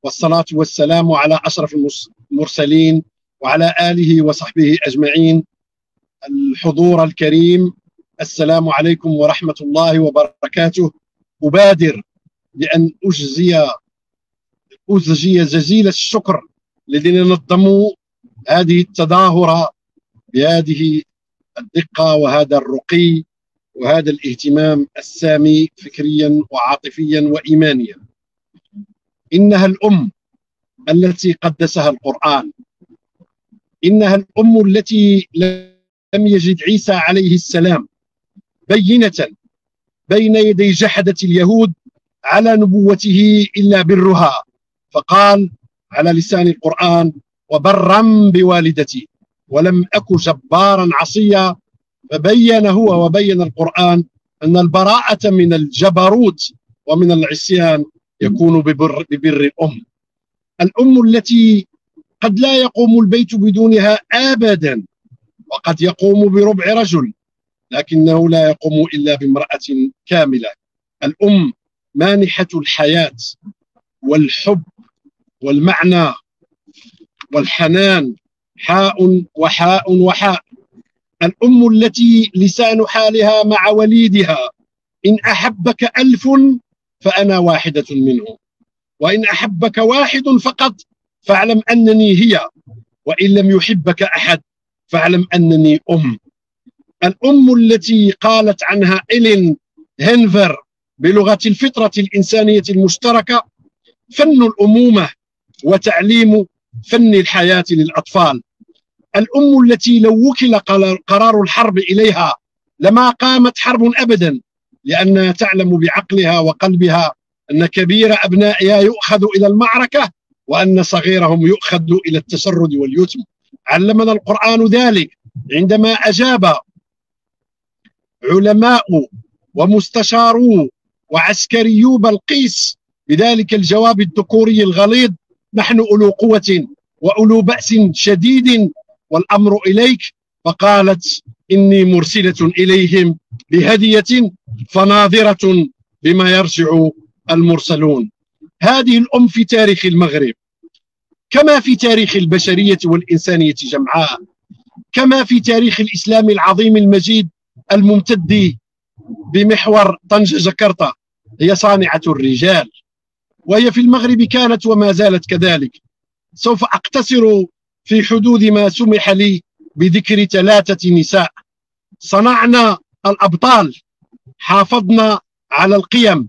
والصلاة والسلام على أشرف المرسلين وعلى آله وصحبه أجمعين. الحضور الكريم، السلام عليكم ورحمة الله وبركاته. أبادر بأن أزجي جزيل الشكر للذين نظموا هذه التظاهرة بهذه الدقة وهذا الرقي وهذا الاهتمام السامي فكريا وعاطفيا وإيمانيا. إنها الأم التي قدسها القرآن، إنها الأم التي لم يجد عيسى عليه السلام بينة بين يدي جحدة اليهود على نبوته إلا برها، فقال على لسان القرآن: وبرا بوالدتي ولم أك جبارا عصيا. فبين هو وبين القرآن أن البراءة من الجبروت ومن العصيان يكون ببر الأم. الأم التي قد لا يقوم البيت بدونها أبدا، وقد يقوم بربع رجل، لكنه لا يقوم إلا بامرأة كاملة. الأم مانحة الحياة والحب والمعنى والحنان، حاء وحاء وحاء. الأم التي لسان حالها مع وليدها: إن أحبك 1000 فأنا واحدة منهم، وإن أحبك واحد فقط فاعلم أنني هي، وإن لم يحبك أحد فاعلم أنني أم. الأم التي قالت عنها إلين هنفر بلغة الفطرة الإنسانية المشتركة: فن الأمومة وتعليم فن الحياة للأطفال. الأم التي لو وكل قرار الحرب إليها لما قامت حرب أبدا، لأنها تعلم بعقلها وقلبها أن كبير أبنائها يؤخذ إلى المعركة وأن صغيرهم يؤخذ إلى التشرد واليتم. علمنا القرآن ذلك عندما أجاب علماء ومستشارو وعسكريو بلقيس بذلك الجواب الذكوري الغليظ: نحن أولو قوة وأولو بأس شديد والأمر إليك. فقالت: إني مرسلة إليهم بهدية فناظرة بما يرجع المرسلون. هذه الأم في تاريخ المغرب كما في تاريخ البشرية والإنسانية جمعاء، كما في تاريخ الإسلام العظيم المجيد الممتد بمحور طنجة جاكرتا، هي صانعة الرجال، وهي في المغرب كانت وما زالت كذلك. سوف أقتصر في حدود ما سمح لي بذكر 3 نساء صنعنا الأبطال، حافظنا على القيم،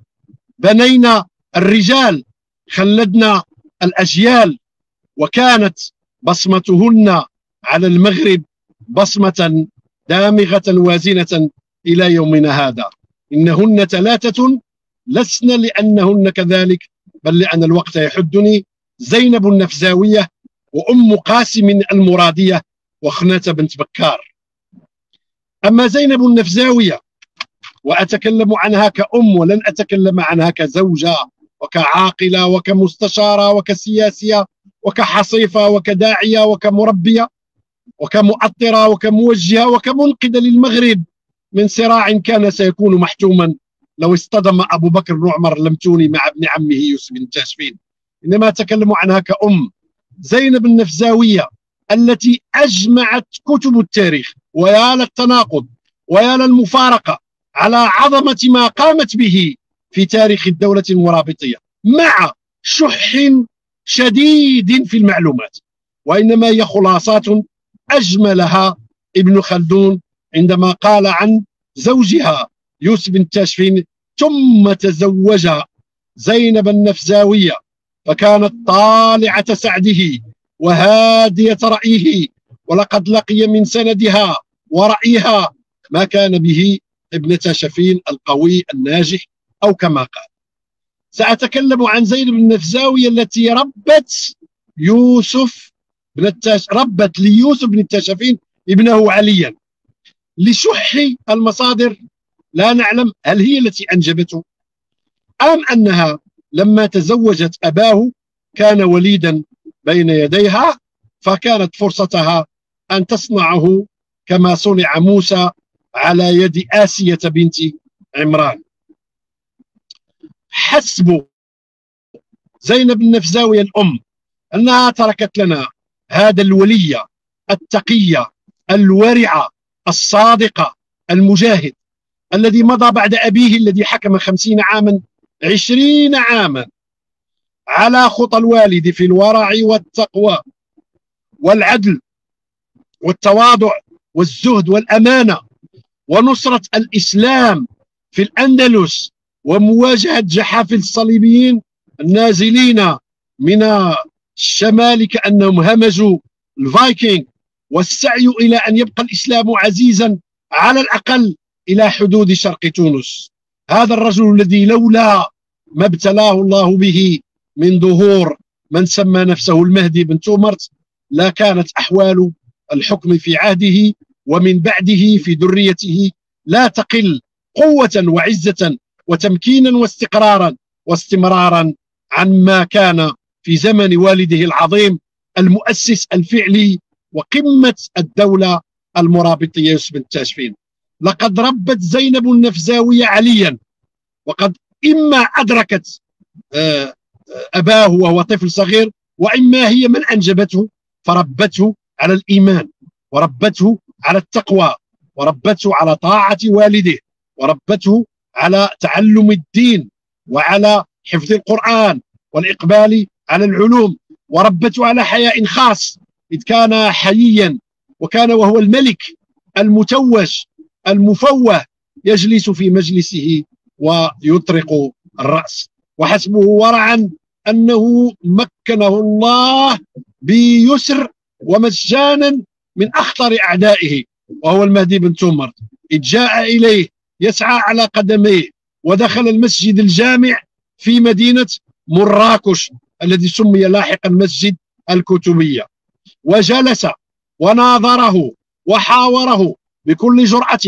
بنينا الرجال، خلدنا الأجيال، وكانت بصمتهن على المغرب بصمة دامغة وازنة إلى يومنا هذا. إنهن 3 لسن لأنهن كذلك، بل لأن الوقت يحدني: زينب النفزاوية، وأم قاسم المرادية، وخنة بنت بكار. أما زينب النفزاوية وأتكلم عنها كأم، ولن أتكلم عنها كزوجة وكعاقلة وكمستشارة وكسياسية وكحصيفة وكداعية وكمربية وكمؤطرة وكموجهة وكمنقذة للمغرب من صراع كان سيكون محتوما لو اصطدم أبو بكر بن عمر اللمتوني مع ابن عمه يوسف بن تاشفين. إنما أتكلم عنها كأم. زينب النفزاوية التي أجمعت كتب التاريخ، ويا للتناقض ويا للمفارقة، على عظمة ما قامت به في تاريخ الدولة المرابطية، مع شح شديد في المعلومات. وإنما هي خلاصات أجملها ابن خلدون عندما قال عن زوجها يوسف بن تاشفين: ثم تزوج زينب النفزاوية فكانت طالعة سعده وهادية رأيه، ولقد لقي من سندها ورأيها ما كان به ابن تاشفين القوي الناجح، أو كما قال. سأتكلم عن زينب النفزاوية التي ربت ليوسف بن التاشفين ابنه عليا. لشح المصادر لا نعلم هل هي التي أنجبته، أم أنها لما تزوجت أباه كان وليدا بين يديها، فكانت فرصتها أن تصنعه كما صنع موسى على يد آسية بنت عمران. حسب زينب النفزاوية الأم أنها تركت لنا هذا الولي التقية الورعة الصادقة المجاهد الذي مضى بعد أبيه الذي حكم 50 عاما 20 عاما على خطى الوالد في الورع والتقوى والعدل والتواضع والزهد والأمانة ونصرة الإسلام في الأندلس ومواجهة جحافل الصليبيين النازلين من الشمال كأنهم همجوا الفايكنج، والسعي إلى أن يبقى الإسلام عزيزا على الأقل إلى حدود شرق تونس. هذا الرجل الذي لولا ما ابتلاه الله به من ظهور من سمى نفسه المهدي بن تومرت لا كانت أحوال الحكم في عهده ومن بعده في ذريته لا تقل قوة وعزة وتمكينا واستقرارا واستمرارا عما كان في زمن والده العظيم المؤسس الفعلي وقمة الدولة المرابطية يوسف بن التاشفين. لقد ربت زينب النفزاوية عليا، وقد إما أدركت أباه وهو طفل صغير، وإما هي من أنجبته فربته على الإيمان وربته على التقوى وربته على طاعة والده وربته على تعلم الدين وعلى حفظ القرآن والإقبال على العلوم، وربته على حياء خاص إذ كان حييا وكان وهو الملك المتوج المفوه يجلس في مجلسه ويطرق الرأس، وحسبه ورعا أنه مكنه الله بيسر ومجانا من أخطر أعدائه وهو المهدي بن تومرت، إذ جاء إليه يسعى على قدميه ودخل المسجد الجامع في مدينة مراكش الذي سمي لاحقا مسجد الكتبية، وجلس وناظره وحاوره بكل جرأة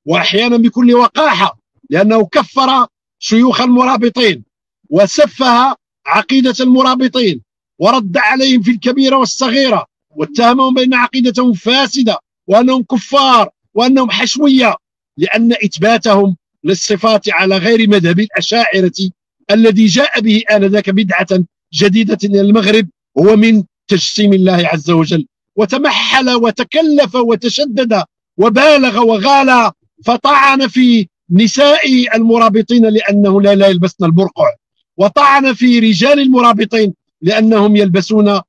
وأحيانا بكل وقاحة، لأنه كفر شيوخ المرابطين وسفه عقيدة المرابطين ورد عليهم في الكبيرة والصغيرة واتهمهم بأن عقيدتهم فاسدة وأنهم كفار وأنهم حشوية، لأن إثباتهم للصفات على غير مذهب الأشاعرة الذي جاء به آنذاك بدعة جديدة إلى المغرب هو من تجسيم الله عز وجل، وتمحل وتكلف وتشدد وبالغ وغالى فطعن في نساء المرابطين لأنه لا يلبسن البرقع، وطعن في رجال المرابطين لأنهم يلبسون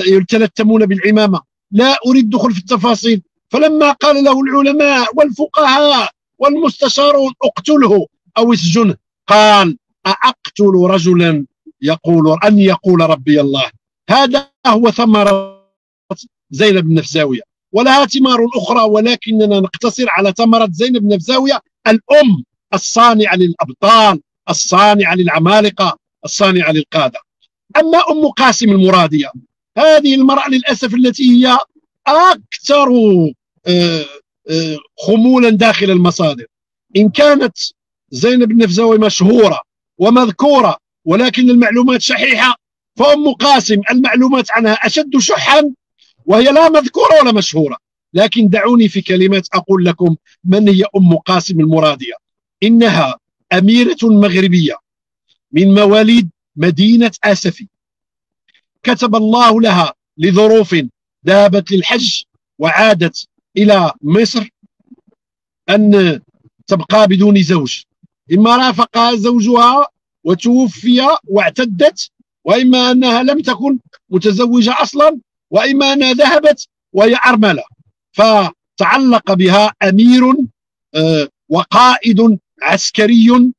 يتلتمون بالعمامة. لا أريد الدخول في التفاصيل. فلما قال له العلماء والفقهاء والمستشارون اقتله أو اسجنه، قال أأقتل رجلا يقول ربي الله؟ هذا هو ثمرة زينب النفزاوية، ولها ثمار أخرى ولكننا نقتصر على ثمرة زينب النفزاوية الأم الصانعة للأبطال الصانعة للعمالقة الصانعة للقادة. أما أم قاسم المرادية، هذه المرأة للأسف التي هي أكثر خمولا داخل المصادر. إن كانت زينب النفزاوي مشهورة ومذكورة ولكن المعلومات شحيحة، فأم قاسم المعلومات عنها أشد شحا وهي لا مذكورة ولا مشهورة. لكن دعوني في كلمات أقول لكم من هي أم قاسم المرادية. إنها أميرة مغربية من مواليد مدينة آسفي، كتب الله لها لظروف ذهبت للحج وعادت إلى مصر أن تبقى بدون زوج، إما رافقها زوجها وتوفي واعتدت، وإما أنها لم تكن متزوجة أصلا، وإما أنها ذهبت وهي أرملة، فتعلق بها أمير وقائد عسكري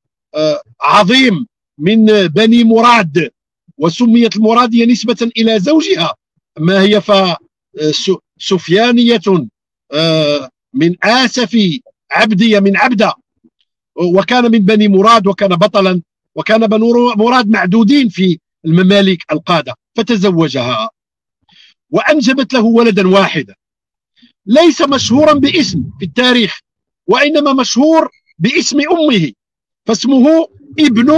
عظيم من بني مراد، وسميت المرادية نسبة إلى زوجها، ما هي سفيانية من آسفي عبدية من عبدة، وكان من بني مراد وكان بطلا، وكان بنو مراد معدودين في الممالك القادة، فتزوجها وأنجبت له ولدا واحدا ليس مشهورا باسم في التاريخ، وإنما مشهور باسم أمه، فاسمه ابن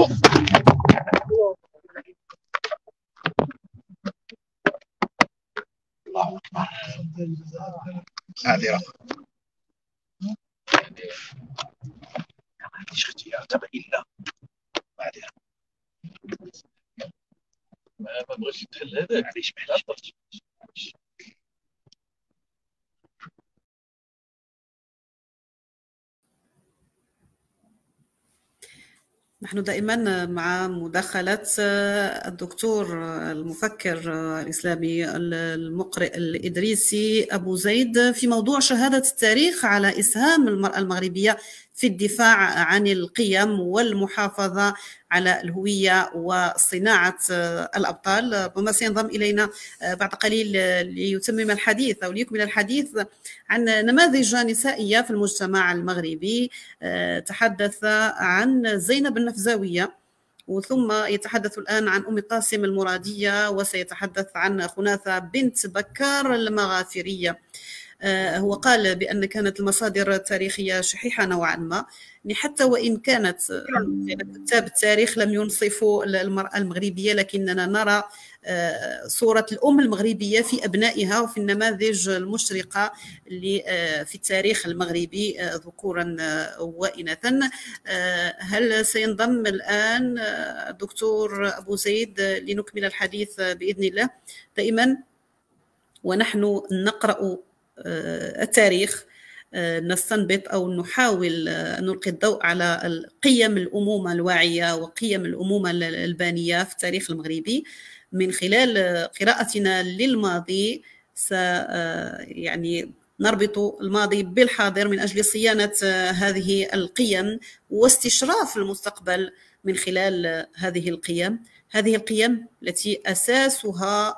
الله أكبر. معذرة ما عنديش اختيار تبع إلا معذرة. ما بغيتش تحل هذاك. معليش نحن دائما مع مداخلة الدكتور المفكر الإسلامي المقرئ الإدريسي أبو زيد في موضوع شهادة التاريخ على إسهام المرأة المغربية في الدفاع عن القيم والمحافظة على الهوية وصناعة الأبطال. ربما سينضم إلينا بعد قليل ليتمم الحديث أو ليكمل الحديث عن نماذج نسائية في المجتمع المغربي. تحدث عن زينب النفزاوية، وثم يتحدث الآن عن أم قاسم المرادية، وسيتحدث عن خناثة بنت بكار المغافرية. هو قال بأن كانت المصادر التاريخية شحيحة نوعا ما، حتى وإن كانت كتاب التاريخ لم ينصفوا المرأة المغربية، لكننا نرى صورة الأم المغربية في أبنائها وفي النماذج المشرقة في التاريخ المغربي ذكورا وإناثا. هل سينضم الآن الدكتور أبو زيد لنكمل الحديث بإذن الله؟ دائما ونحن نقرأ التاريخ نستنبط أو نحاول أن نلقي الضوء على قيم الأمومة الواعية وقيم الأمومة البانية في التاريخ المغربي من خلال قراءتنا للماضي. يعني نربط الماضي بالحاضر من أجل صيانة هذه القيم واستشراف المستقبل من خلال هذه القيم التي أساسها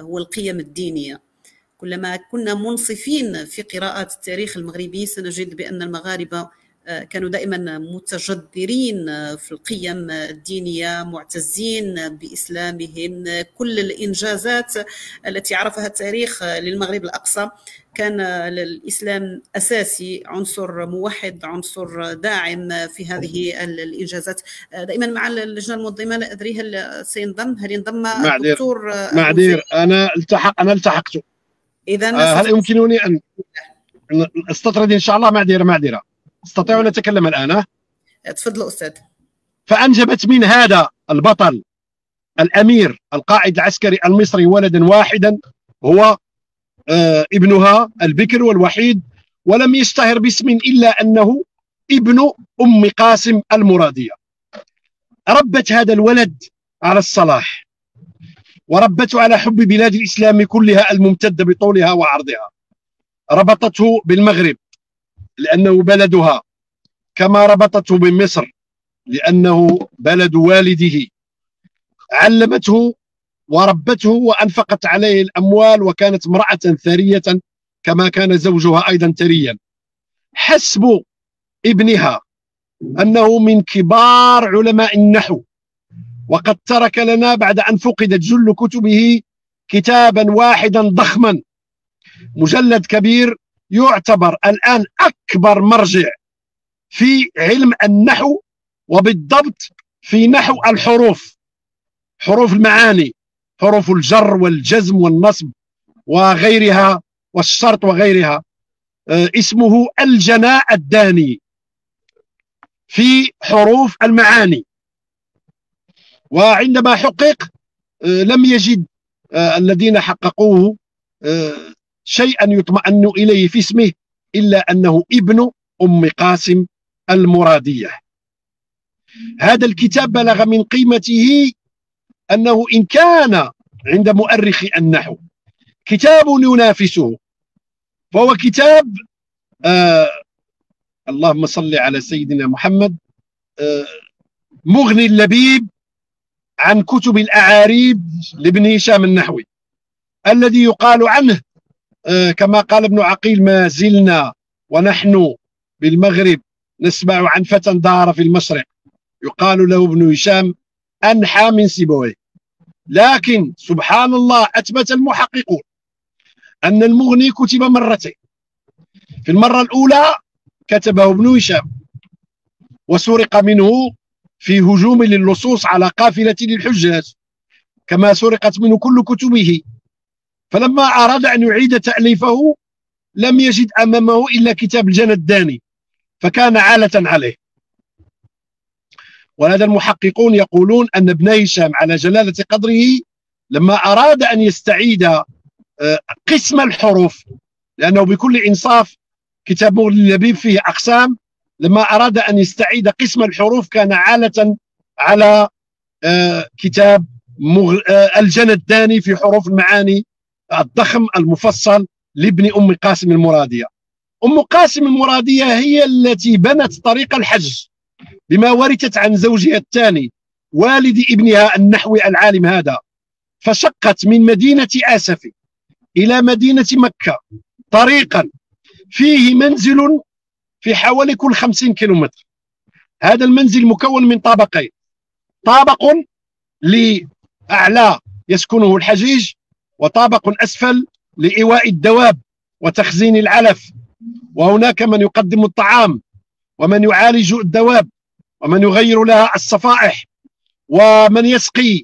هو القيم الدينية. كلما كنا منصفين في قراءة التاريخ المغربي سنجد بأن المغاربة كانوا دائما متجذرين في القيم الدينية، معتزين بإسلامهم. كل الإنجازات التي عرفها التاريخ للمغرب الأقصى كان الإسلام أساسي، عنصر موحد، عنصر داعم في هذه الإنجازات. دائما مع اللجنة المنظمة، لا أدري هل ينضم الدكتور معذير أنا التحقت. إذا هل يمكنني أن استطرد إن شاء الله؟ معذرة استطيع أن أتكلم الآن؟ تفضل أستاذ. فأنجبت من هذا البطل الأمير القائد العسكري المصري ولدا واحدا هو ابنها البكر والوحيد، ولم يشتهر باسم إلا أنه ابن أم قاسم المرادية. ربت هذا الولد على الصلاح، وربته على حب بلاد الإسلام كلها الممتدة بطولها وعرضها. ربطته بالمغرب لأنه بلدها، كما ربطته بمصر لأنه بلد والده. علمته وربته وأنفقت عليه الأموال، وكانت امرأة ثرية كما كان زوجها أيضا ثريا. حسب ابنها أنه من كبار علماء النحو، وقد ترك لنا بعد أن فقدت جل كتبه كتابا واحدا ضخما، مجلد كبير، يعتبر الآن أكبر مرجع في علم النحو، وبالضبط في نحو الحروف، حروف المعاني، حروف الجر والجزم والنصب وغيرها والشرط وغيرها. اسمه الجناء الداني في حروف المعاني. وعندما حقق لم يجد الذين حققوه شيئا يطمئن إليه في اسمه إلا أنه ابن أم قاسم المرادية. هذا الكتاب بلغ من قيمته أنه إن كان عند مؤرخ النحو كتاب ينافسه، فهو كتاب اللهم صل على سيدنا محمد مغني اللبيب عن كتب الأعاريب لابن هشام النحوي، الذي يقال عنه كما قال ابن عقيل: ما زلنا ونحن بالمغرب نسمع عن فتى دار في المشرق يقال له ابن هشام أنحى من سيبويه. لكن سبحان الله، أثبت المحققون أن المغني كتب مرتين. في المرة الأولى كتبه ابن هشام وسرق منه في هجوم للصوص على قافلة للحجاج، كما سرقت منه كل كتبه. فلما أراد أن يعيد تأليفه لم يجد أمامه إلا كتاب الجنى الداني، فكان عالة عليه. ولدى المحققون يقولون أن ابن هشام على جلالة قدره لما أراد أن يستعيد قسم الحروف، لأنه بكل إنصاف كتاب مغني اللبيب فيه أقسام، لما أراد أن يستعيد قسم الحروف كان عالة على كتاب الجنى الداني في حروف المعاني الضخم المفصل لابن أم قاسم المرادية. أم قاسم المرادية هي التي بنت طريق الحج بما ورثت عن زوجها الثاني والد ابنها النحوي العالم هذا، فشقت من مدينة آسفي إلى مدينة مكة طريقا فيه منزل في حوالي كل 50 كيلومتر. هذا المنزل مكون من طابقين، طابق لأعلى يسكنه الحجيج، وطابق أسفل لإيواء الدواب وتخزين العلف، وهناك من يقدم الطعام ومن يعالج الدواب ومن يغير لها الصفائح ومن يسقي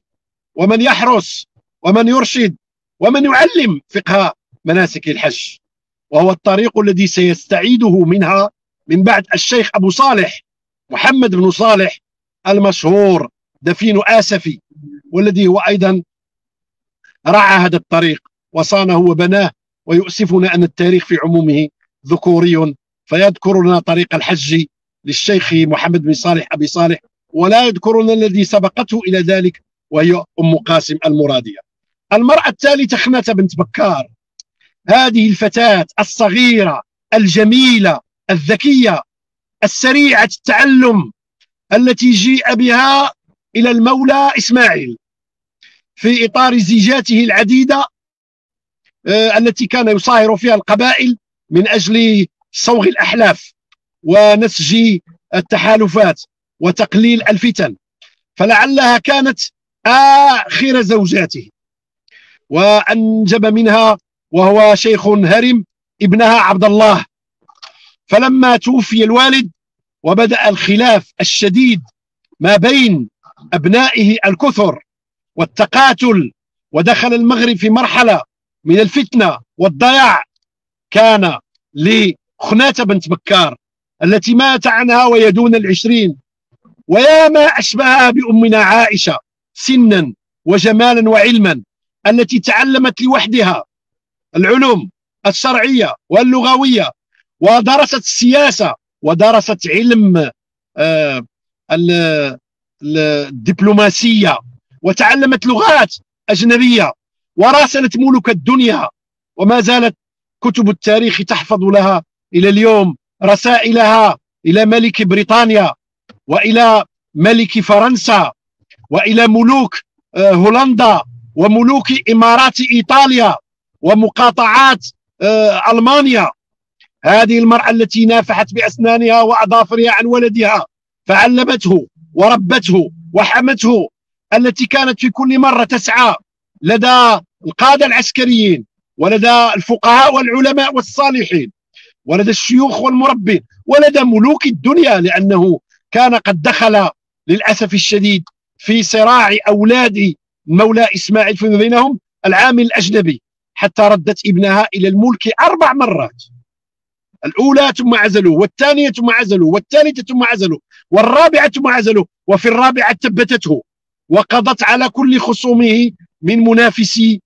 ومن يحرس ومن يرشد ومن يعلم فقه مناسك الحج. وهو الطريق الذي سيستعيده منها من بعد الشيخ أبو صالح محمد بن صالح المشهور دفين آسفي، والذي هو أيضا رعى هذا الطريق وصانه وبناه. ويؤسفنا أن التاريخ في عمومه ذكوري، فيذكرنا طريق الحج للشيخ محمد بن صالح أبي صالح، ولا يذكرنا الذي سبقته إلى ذلك وهي أم قاسم المرادية. المرأة الثالثة خناتة بنت بكار، هذه الفتاة الصغيرة الجميلة الذكية السريعة التعلم التي جيء بها إلى المولى إسماعيل في إطار زيجاته العديدة التي كان يصاهر فيها القبائل من أجل صوغ الأحلاف ونسج التحالفات وتقليل الفتن، فلعلها كانت آخر زوجاته، وأنجب منها وهو شيخ هرم ابنها عبد الله. فلما توفي الوالد وبدأ الخلاف الشديد ما بين أبنائه الكثر والتقاتل، ودخل المغرب في مرحلة من الفتنة والضياع، كان لخناتة بنت بكار التي مات عنها وهي دون 20، ويا ما أشبهها بأمنا عائشة سنا وجمالا وعلما، التي تعلمت لوحدها العلوم الشرعية واللغوية، ودرست السياسة ودرست علم الدبلوماسية، وتعلمت لغات أجنبية، وراسلت ملوك الدنيا، وما زالت كتب التاريخ تحفظ لها إلى اليوم رسائلها إلى ملك بريطانيا وإلى ملك فرنسا وإلى ملوك هولندا وملوك إمارات إيطاليا ومقاطعات ألمانيا. هذه المرأة التي نافحت بأسنانها وأظافرها عن ولدها فعلمته وربته وحمته، التي كانت في كل مرة تسعى لدى القادة العسكريين ولدى الفقهاء والعلماء والصالحين ولدى الشيوخ والمربين ولدى ملوك الدنيا، لأنه كان قد دخل للأسف الشديد في صراع أولاد المولى إسماعيل فيما بينهم العامل الأجنبي، حتى ردت ابنها إلى الملك 4 مرات، الأولى ثم عزلوه، والثانية ثم عزلوه، والثالثة ثم عزلوه، والرابعة ثم عزلوه، وفي الرابعة ثبتته وقضت على كل خصومه من منافسي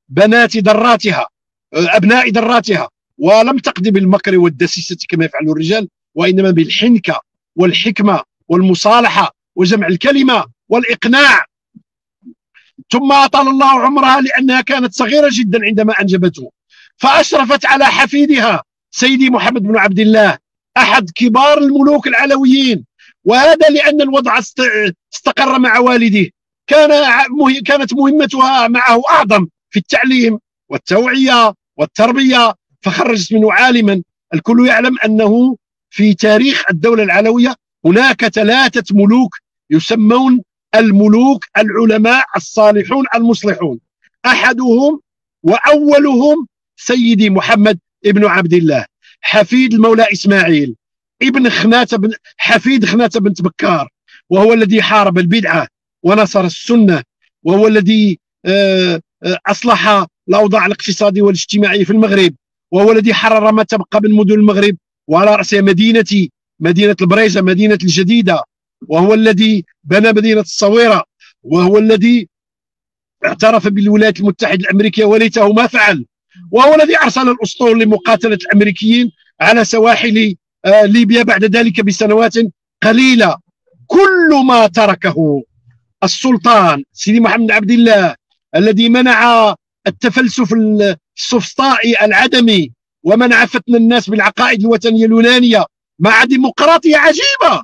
بنات دراتها أبناء دراتها، ولم تقضي بالمكر والدسيسة كما يفعل الرجال، وإنما بالحنكة والحكمة والمصالحة وجمع الكلمة والإقناع. ثم أطال الله عمرها لأنها كانت صغيرة جدا عندما أنجبته، فأشرفت على حفيدها سيدي محمد بن عبد الله أحد كبار الملوك العلويين، وهذا لأن الوضع استقر مع والده، كانت مهمتها معه أعظم في التعليم والتوعية والتربية، فخرجت منه عالما. الكل يعلم أنه في تاريخ الدولة العلوية هناك 3 ملوك يسمون الملوك العلماء الصالحون المصلحون، أحدهم وأولهم سيدي محمد ابن عبد الله حفيد المولى إسماعيل ابن حفيد خناتة بنت بكار، وهو الذي حارب البدعة ونصر السنة، وهو الذي أصلح الأوضاع الاقتصادية والاجتماعية في المغرب، وهو الذي حرر ما تبقى من مدن المغرب، وعلى رأسها مدينة البريزة، مدينة الجديدة، وهو الذي بنى مدينة الصويرة، وهو الذي اعترف بالولايات المتحدة الأمريكية وليته ما فعل، وهو الذي أرسل الأسطول لمقاتلة الأمريكيين على سواحل ليبيا بعد ذلك بسنوات قليلة. كل ما تركه السلطان سيدي محمد عبد الله الذي منع التفلسف السفسطائي العدمي ومنع فتن الناس بالعقائد الوثنية اليونانية مع ديمقراطية عجيبة.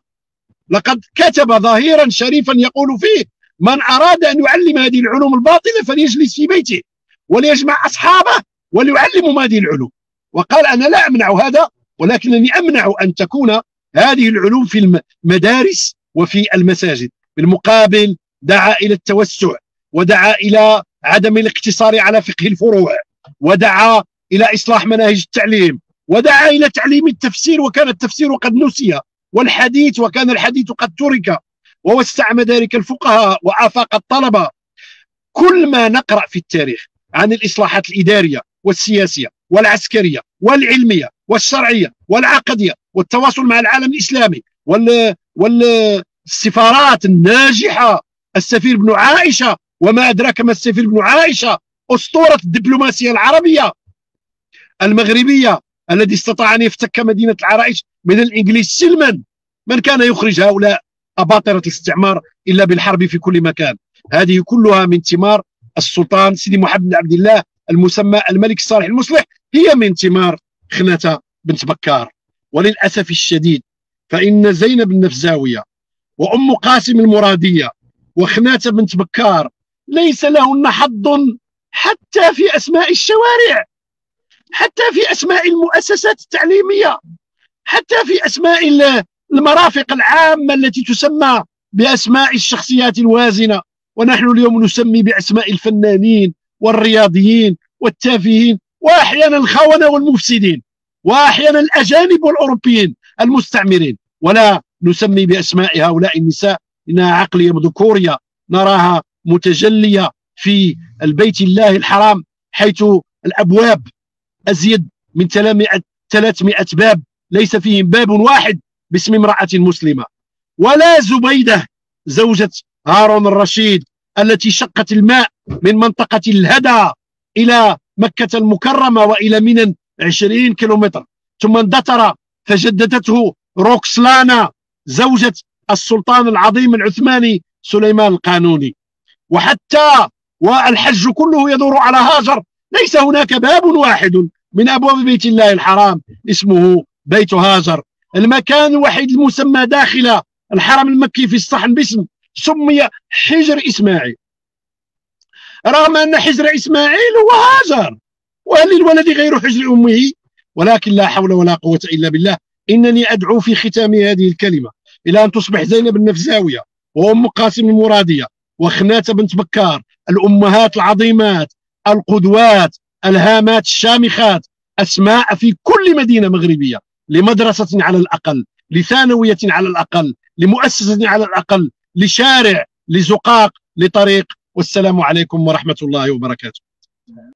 لقد كتب ظهيرا شريفا يقول فيه: من أراد أن يعلم هذه العلوم الباطلة فليجلس في بيته وليجمع أصحابه وليعلمهم هذه العلوم. وقال: أنا لا أمنع هذا، ولكنني أمنع أن تكون هذه العلوم في المدارس وفي المساجد. بالمقابل دعا إلى التوسع، ودعا إلى عدم الاقتصار على فقه الفروع، ودعا إلى إصلاح مناهج التعليم، ودعا إلى تعليم التفسير وكان التفسير قد نسي، والحديث وكان الحديث قد ترك، ووسع مدارك الفقهاء وآفاق الطلبة. كل ما نقرأ في التاريخ عن الإصلاحات الإدارية والسياسية والعسكرية والعلمية والشرعية والعقدية والتواصل مع العالم الإسلامي والسفارات الناجحة، السفير ابن عائشة وما أدراك ما السفير ابن عائشة، أسطورة الدبلوماسية العربية المغربية الذي استطاع أن يفتك مدينة العرائش من الإنجليز سلما. من كان يخرج هؤلاء أباطرة الاستعمار إلا بالحرب في كل مكان؟ هذه كلها من ثمار السلطان سيدي محمد بن عبد الله المسمى الملك الصالح المصلح، هي من ثمار خنة بنت بكار. وللأسف الشديد فإن زينب النفزاوية وأم قاسم المرادية وخنة بنت بكار ليس لهن حظ حتى في أسماء الشوارع، حتى في أسماء المؤسسات التعليمية، حتى في أسماء المرافق العامة التي تسمى بأسماء الشخصيات الوازنة. ونحن اليوم نسمي بأسماء الفنانين والرياضيين والتافهين، وأحيانا الخونة والمفسدين، وأحيانا الأجانب والأوروبيين المستعمرين، ولا نسمي بأسماء هؤلاء النساء إنها عقلية ذكورية نراها متجلية في البيت الله الحرام، حيث الأبواب أزيد من 300 باب ليس فيهم باب واحد باسم امرأة مسلمة. ولا زبيدة زوجة هارون الرشيد التي شقت الماء من منطقة الهدى إلى مكة المكرمة وإلى منى 20 كيلومتر، ثم اندثر فجددته روكسلانا زوجة السلطان العظيم العثماني سليمان القانوني. وحتى والحج كله يدور على هاجر، ليس هناك باب واحد من أبواب بيت الله الحرام اسمه بيت هاجر. المكان الوحيد المسمى داخل الحرم المكي في الصحن باسم سمي حجر إسماعيل، رغم أن حجر إسماعيل هو هاجر، وهل للولد غير حجر أمه؟ ولكن لا حول ولا قوة إلا بالله. إنني أدعو في ختام هذه الكلمة إلى أن تصبح زينب النفزاوية وأم قاسم المرادية وخنة بنت بكار الأمهات العظيمات القدوات الهامات الشامخات أسماء في كل مدينة مغربية، لمدرسة على الأقل، لثانوية على الأقل، لمؤسسة على الأقل، لشارع، لزقاق، لطريق. والسلام عليكم ورحمة الله وبركاته.